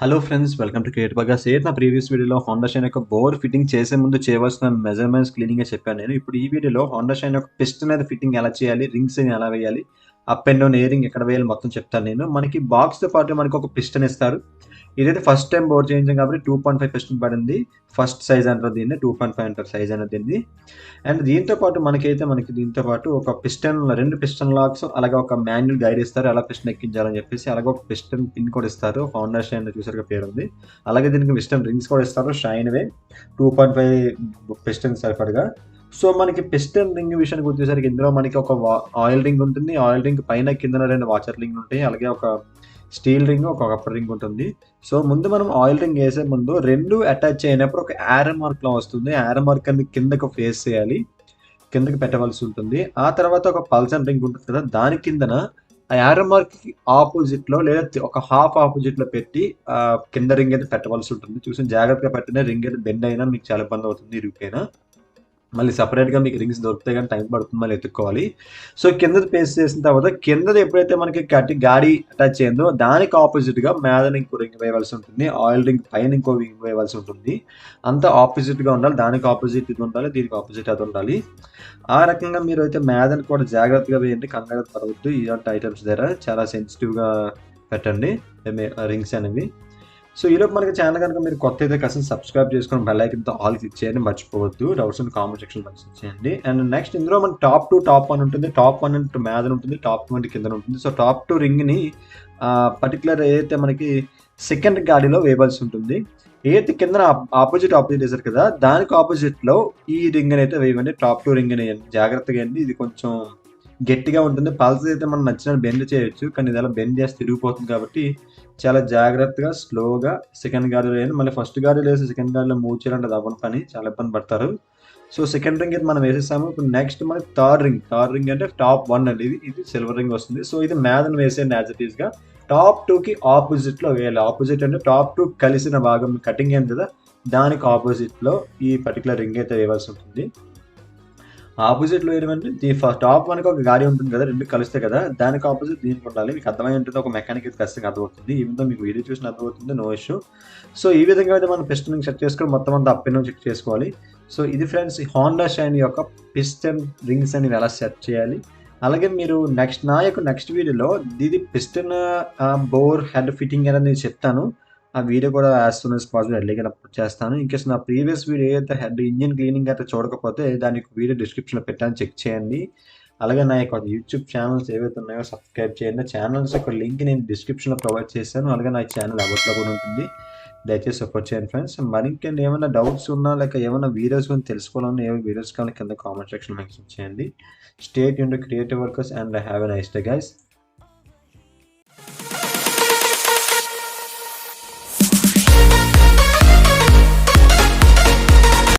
Hello friends, welcome to cre.ativeworkers. నా previous వీడియోలో Honda shine యొక్క బోర్ ఫిట్టింగ్ చేసే ముందు చేయవలసిన మెజర్మెంట్స్ క్లీనింగ్ చెప్పాను నేను. ఇప్పుడు ఈ వీడియోలో హోండా షైన్ యొక్క పిస్టన్ అనేది ఫిట్టింగ్ ఎలా చేయాలి, రింగ్స్ ఎలా వేయాలి, up and down A ring ఎక్కడ వేయాలి మొత్తం చెప్తాను నేను. మనకి బాక్స్తో పాటు మనకి ఒక పిస్టన్ ఇస్తారు. ఇదైతే ఫస్ట్ టైం బోర్ చేయించాం కాబట్టి 2.5 పిస్టన్ పడింది. ఫస్ట్ సైజ్ అంటారు దీన్ని, 2.5 అంటారు సైజ్ అనేది దీన్ని. అండ్ దీంతో పాటు మనకి దీంతో పాటు ఒక పిస్టన్, 2 పిస్టన్ లాక్స్, అలాగే ఒక మాన్యువల్ గైడ్ ఇస్తారు ఎలా పిస్టన్ ఎక్కించాలని చెప్పేసి. అలాగే ఒక పిస్టన్ పిన్ కూడా ఇస్తారు. హోండా షైన్ చూసారుగా పేరు ఉంది. అలాగే దీనికి పిస్టన్ రింగ్స్ కూడా ఇస్తారు, షైన్వే 2.5 పిస్టన్ సరిపడగా. సో మనకి పిస్టన్ రింగ్ విషయానికి వచ్చేసరికి ఇందులో మనకి ఒక ఆయిల్ రింగ్ ఉంటుంది. ఆయిల్ రింగ్ పైన కింద 2 వాచర్ రింగ్ ఉంటాయి. అలాగే ఒక స్టీల్ రింగ్, ఒక కప్పర్ రింగ్ ఉంటుంది. సో ముందు మనం ఆయిల్ రింగ్ వేసే ముందు 2 అటాచ్ అయినప్పుడు ఒక యారో మార్క్ లా వస్తుంది. యారో మార్క్ అనేది కిందకు ఫేస్ చేయాలి, కిందకి పెట్టవలసి ఉంటుంది. ఆ తర్వాత ఒక పల్సన్ రింగ్ ఉంటుంది కదా, దాని కిందన ఆ యారో మార్క్ కి ఆపోజిట్ లో లేదా ఒక హాఫ్ ఆపోజిట్ లో పెట్టి కింద రింగ్ అయితే పెట్టవలసి ఉంటుంది. చూసి జాగ్రత్తగా పెట్టిన రింగ్ అయితే బెండ్ అయినా మీకు చాలా ఇబ్బంది అవుతుంది, ఇరిగిపోయినా. మళ్ళీ సపరేట్గా మీకు రింగ్స్ దొరుకుతాయి కానీ టైం పడుతుంది, మళ్ళీ ఎత్తుక్కోవాలి. సో కిందది పేస్ట్ చేసిన తర్వాత కిందది ఎప్పుడైతే మనకి గాడి అటాచ్ అయిందో దానికి ఆపోజిట్గా మీద ఇంకో రింగ్ వేయవలసి ఉంటుంది. ఆయిల్ రింగ్ పైన ఇంకో రింగ్ వేయవలసి ఉంటుంది. అంతా ఆపోజిట్గా ఉండాలి. దానికి ఆపోజిట్ ఇది ఉండాలి, దీనికి ఆపోజిట్ అది ఉండాలి. ఆ రకంగా మీరు అయితే మేదని కూడా జాగ్రత్తగా వేయండి, కంగారు పడవద్దు. ఇలాంటి ఐటమ్స్ దగ్గర చాలా సెన్సిటివ్గా పెట్టండి రింగ్స్ అనేవి. సో ఈలోపు మనకి ఛానల్ కనుక మీరు కొత్త అయితే కాస్త సబ్స్క్రైబ్ చేసుకొని బెల్ ఐకన్తో ఆల్ క్లిక్ చేయండి, మర్చిపోవద్దు. Doubts and comment section mention చేయండి. అండ్ నెక్స్ట్ ఇందులో మన టాప్ 2 టాప్ 1 ఉంటుంది. టాప్ 1 అంటే మీద ఉంటుంది, టాప్ 2 అంటే కింద ఉంటుంది. సో టాప్ 2 రింగ్ని పర్టికులర్ ఏదైతే మనకి సెకండ్ గాడిలో వేయవలసి ఉంటుంది. ఏదైతే కింద ఆపోజిట్ వేసారు కదా, దానికి ఆపోజిట్లో ఈ రింగ్ అయితే వేయమండి. టాప్ 2 రింగ్ వేయండి, జాగ్రత్తగా అండి. ఇది కొంచెం గట్టిగా ఉంటుంది. పల్స్ అయితే మనం నచ్చిన బెండ్ చేయొచ్చు, కానీ ఇది అలా బెండ్ చేస్తే తిరిగిపోతుంది. కాబట్టి చాలా జాగ్రత్తగా స్లోగా సెకండ్ గాడిలో వేయండి. మళ్ళీ ఫస్ట్ గాడిలో వేసి సెకండ్ గాడిలో మూవ్ చేయాలంటే అది అవ్వని పని, చాలా ఇబ్బంది పడతారు. సో సెకండ్ రింగ్ అయితే మనం వేసేసాము. ఇప్పుడు నెక్స్ట్ మనకి థర్డ్ రింగ్ అంటే టాప్ 1 అండి. ఇది సిల్వర్ రింగ్ వస్తుంది. సో ఇది మేదను వేసేయండి యాజ్ ఇట్ ఈస్గా. టాప్ 2కి ఆపోజిట్లో వేయాలి. ఆపోజిట్ అంటే టాప్ 2 కలిసిన భాగం కటింగ్ అయింది కదా, దానికి ఆపోజిట్లో ఈ పర్టికులర్ రింగ్ అయితే వేయవలసి ఉంటుంది. ఆపోజిట్లో వేయమంటే టాప్ 1కి ఒక గాడి ఉంటుంది కదా, 2 కలిస్తే కదా, దానికి ఆపోజిట్ దీనికి ఉండాలి. మీకు అర్థమై ఉంటుంది, ఒక మెకానిక్ అయితే ఖచ్చితంగా అర్థమవుతుంది. ఈవెన్ మీకు వీడియో చూసిన అర్థమవుతుంది, నో ఇష్యూ. సో ఈ విధంగా అయితే మనం పిస్టన్ సెట్ చేసుకొని మొత్తం అంతా అప్ అండ్ చెక్ చేసుకోవాలి. సో ఇది ఫ్రెండ్స్ హోండా షైన్ యొక్క పిస్టన్ రింగ్స్ అని ఎలా సెట్ చేయాలి. అలాగే మీరు నెక్స్ట్ వీడియోలో ఇది పిస్టన్ బోర్ హెడ్ ఫిట్టింగ్ అనేది నేను చెప్తాను. ఆ వీడియో కూడా యాజ్ సూన్ యాజ్ పాసిబుల్ ఎర్లీగా అప్లోడ్ చేస్తాను. ఇన్కేస్ నా ప్రీవియస్ వీడియో ఏదైతే హెడ్ ఇంజిన్ క్లీనింగ్ అయితే చూడకపోతే దానికి వీడియో డిస్క్రిప్షన్లో పెట్టాను, చెక్ చేయండి. అలాగే నా యొక్క యూట్యూబ్ ఛానల్స్ ఏవైతే ఉన్నాయో సబ్స్క్రైబ్ చేయండి. ఛానల్స్ యొక్క లింక్ నేను డిస్క్రిప్షన్లో ప్రొవైడ్ చేశాను. అలాగే నా ఛానల్ అబౌట్లో కూడా ఉంటుంది, దయచేసి సపోర్ట్ చేయండి ఫ్రెండ్స్. మరి ఇంకేంటి ఏమైనా డౌట్స్ ఉన్నా, లేక ఏమైనా వీడియోస్ గురించి తెలుసుకోవాలన్నా, ఏ వీడియోస్ కావాలి కింద కామెంట్ సెక్షన్ మెన్షన్ చేయండి. Stay tuned to creative workers and have a nice day guys.